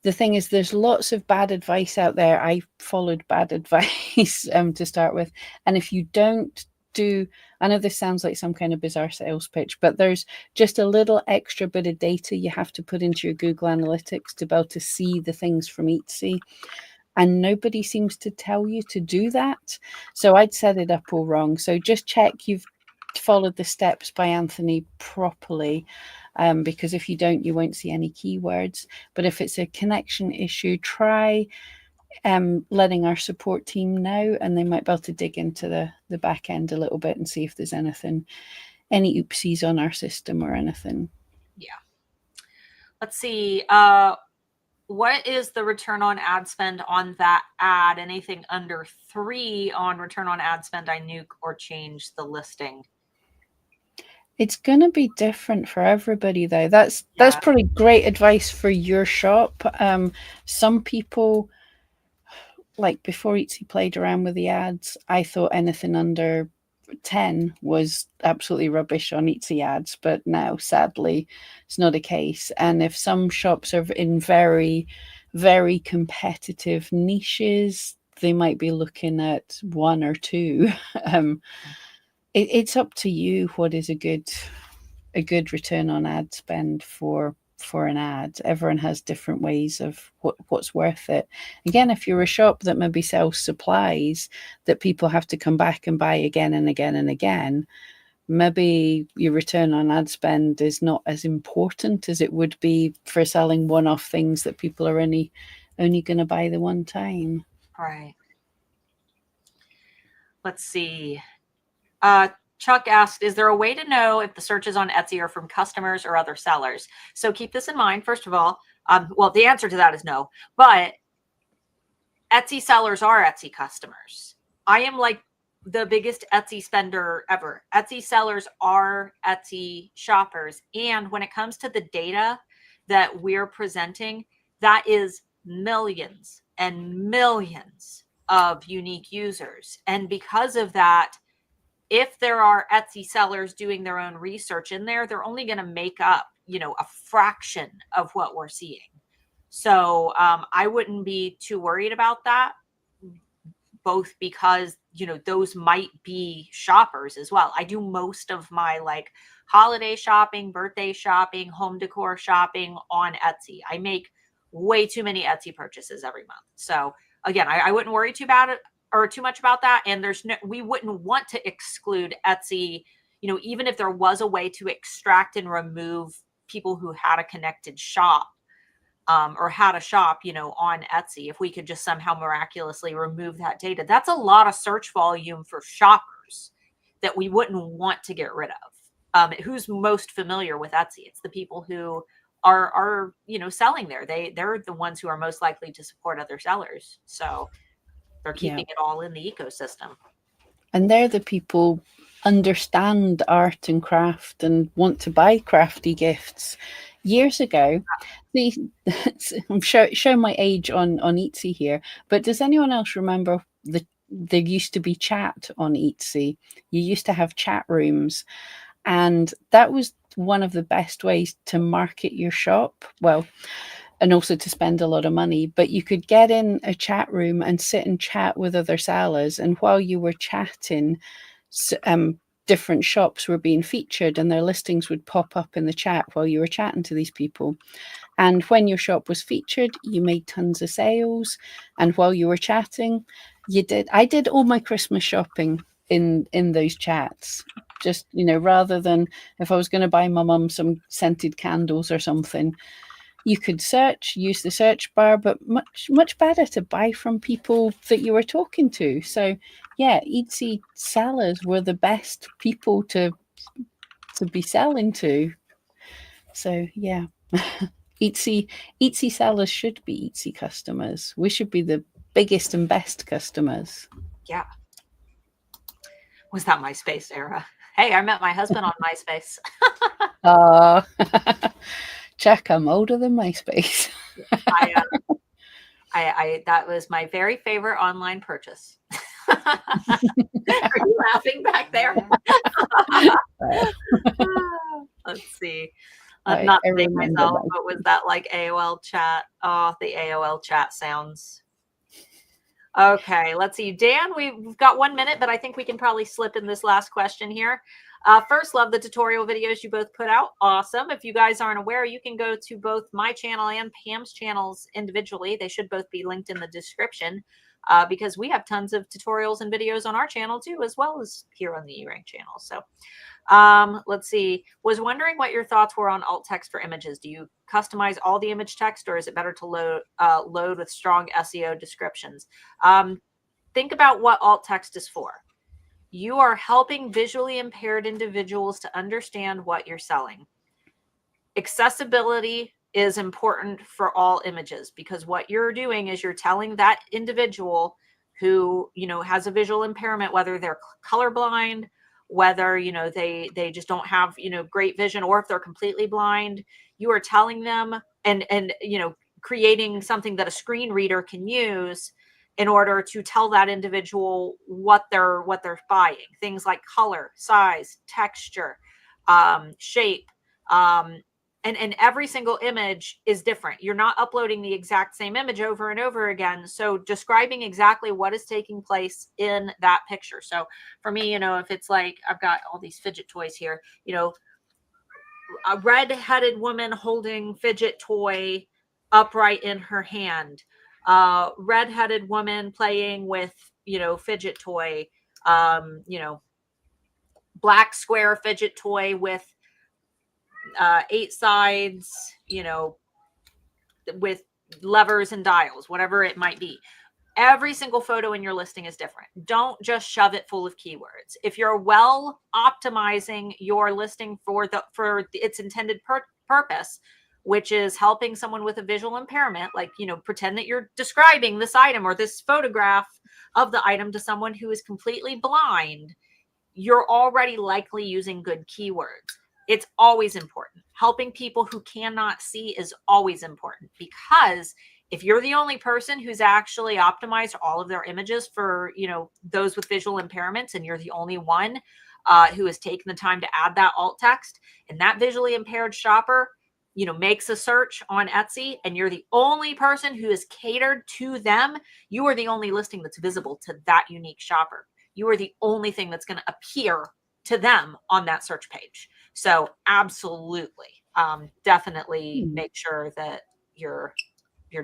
The thing is, there's lots of bad advice out there. I followed bad advice to start with. And if you don't do, I know this sounds like some kind of bizarre sales pitch, but there's just a little extra bit of data you have to put into your Google Analytics to be able to see the things from Etsy. And nobody seems to tell you to do that. So I'd set it up all wrong. So just check you've followed the steps by Anthony properly. Because if you don't, you won't see any keywords. But if it's a connection issue, try letting our support team know, and they might be able to dig into the back end a little bit and see if there's any oopsies on our system or anything. Yeah. Let's see. What is the return on ad spend on that ad? Anything under 3 on return on ad spend, I nuke or change the listing. It's going to be different for everybody, though. That's probably great advice for your shop. Some people, like before Etsy played around with the ads, I thought anything under 10 was absolutely rubbish on Etsy ads, but now sadly it's not a case. And if some shops are in very, very competitive niches, they might be looking at 1 or 2. it's up to you what is a good return on ad spend for an ad. Everyone has different ways of what's worth it. Again, if you're a shop that maybe sells supplies that people have to come back and buy again and again and again, maybe your return on ad spend is not as important as it would be for selling one-off things that people are only going to buy the one time. Right. Let's see. Chuck asked, is there a way to know if the searches on Etsy are from customers or other sellers? So keep this in mind, first of all. Well, the answer to that is no, but Etsy sellers are Etsy customers. I am like the biggest Etsy spender ever. Etsy sellers are Etsy shoppers. And when it comes to the data that we're presenting, that is millions and millions of unique users. And because of that, if there are Etsy sellers doing their own research in there, they're only going to make up, a fraction of what we're seeing. So I wouldn't be too worried about that, both because, those might be shoppers as well. I do most of my like holiday shopping, birthday shopping, home decor shopping on Etsy. I make way too many Etsy purchases every month. So again, I wouldn't worry too much about that. And we wouldn't want to exclude Etsy, even if there was a way to extract and remove people who had a connected shop or had a shop, on Etsy. If we could just somehow miraculously remove that data, that's a lot of search volume for shoppers that we wouldn't want to get rid of. Who's most familiar with Etsy? It's the people who are selling there. They're the ones who are most likely to support other sellers. So they're keeping it all in the ecosystem. And they're the people understand art and craft and want to buy crafty gifts. Years ago, I'm showing my age on Etsy here, but does anyone else remember there used to be chat on Etsy? You used to have chat rooms, and that was one of the best ways to market your shop. Well, and also to spend a lot of money, but you could get in a chat room and sit and chat with other sellers. And while you were chatting, different shops were being featured and their listings would pop up in the chat while you were chatting to these people. And when your shop was featured, you made tons of sales. And while you were chatting, I did all my Christmas shopping in those chats. Just, rather than if I was going to buy my mum some scented candles or something, you could use the search bar, but much better to buy from people that you were talking to. So yeah, Etsy sellers were the best people to be selling to. So yeah, Etsy sellers should be Etsy customers. We should be the biggest and best customers. Yeah. Was that MySpace era? Hey, I met my husband on MySpace. Check, I'm older than MySpace. I that was my very favorite online purchase. Are you laughing back there? Let's see. Not to name myself, but was that like AOL chat? Oh, the AOL chat sounds. Okay, let's see. Dan, we've got 1 minute, but I think we can probably slip in this last question here. First, love the tutorial videos you both put out. Awesome. If you guys aren't aware, you can go to both my channel and Pam's channels individually. They should both be linked in the description because we have tons of tutorials and videos on our channel too, as well as here on the eRank channel. So let's see. Was wondering what your thoughts were on alt text for images. Do you customize all the image text, or is it better to load with strong SEO descriptions? Think about what alt text is for. You are helping visually impaired individuals to understand what you're selling. Accessibility is important for all images because what you're doing is you're telling that individual who, has a visual impairment, whether they're colorblind, whether, they just don't have, great vision, or if they're completely blind, you are telling them and creating something that a screen reader can use in order to tell that individual what they're buying. Things like color, size, texture, shape, and every single image is different. You're not uploading the exact same image over and over again. So describing exactly what is taking place in that picture. So for me, you know, if it's like, I've got all these fidget toys here, you know, a red-headed woman holding fidget toy upright in her hand, red-headed woman playing with, you know, fidget toy, you know, black square fidget toy with 8 sides, you know, with levers and dials, whatever it might be. Every single photo in your listing is different. Don't just shove it full of keywords. If you're well optimizing your listing for its intended purpose, which is helping someone with a visual impairment, like, you know, pretend that you're describing this item or this photograph of the item to someone who is completely blind, you're already likely using good keywords. It's always important. Helping people who cannot see is always important, because if you're the only person who's actually optimized all of their images for, you know, those with visual impairments, and you're the only one who has taken the time to add that alt text, and that visually impaired shopper, you know, makes a search on Etsy, and you're the only person who is catered to them, you are the only listing that's visible to that unique shopper. You are the only thing that's going to appear to them on that search page. So absolutely, definitely make sure that you're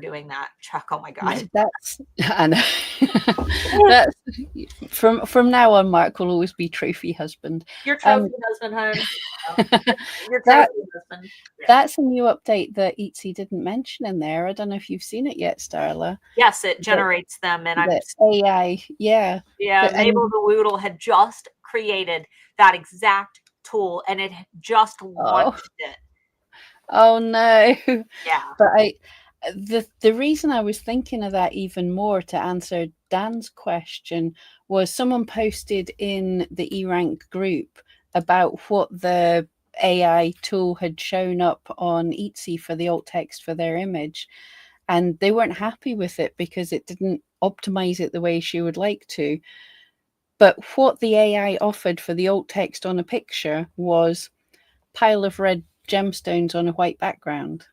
doing that. Chuck, oh my God. That's, I know. That's from now on, Mark will always be trophy husband. Your trophy husband, hon. Your trophy husband. Yeah. That's a new update that Etsy didn't mention in there. I don't know if you've seen it yet, Starla. Yes, it generates them, and I'm AI. Yeah. Yeah, Mabel the Woodle had just created that exact tool, and it just launched it. Oh no. Yeah. But the reason I was thinking of that even more, to answer Dan's question, was someone posted in the eRank group about what the AI tool had shown up on Etsy for the alt text for their image, and they weren't happy with it because it didn't optimize it the way she would like to. But what the AI offered for the alt text on a picture was pile of red gemstones on a white background.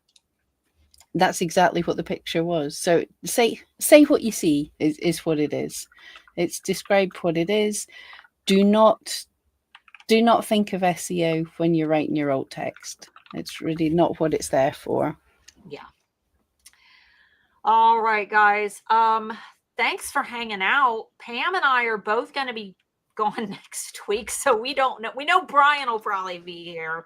That's exactly what the picture was. So say what you see is what it is. It's described what it is. Do not think of SEO when you're writing your alt text. It's really not what it's there for. Yeah. All right, guys. Thanks for hanging out. Pam and I are both going to be gone next week, so we don't know. We know Brian will probably be here.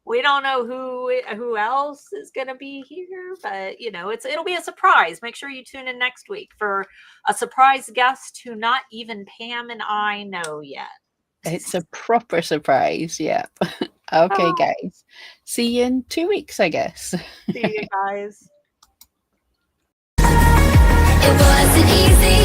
We don't know who else is going to be here, but you know, it'll be a surprise. Make sure you tune in next week for a surprise guest who not even Pam and I know yet. It's a proper surprise. Yeah. Okay, guys. See you in 2 weeks, I guess. See you guys. It wasn't easy.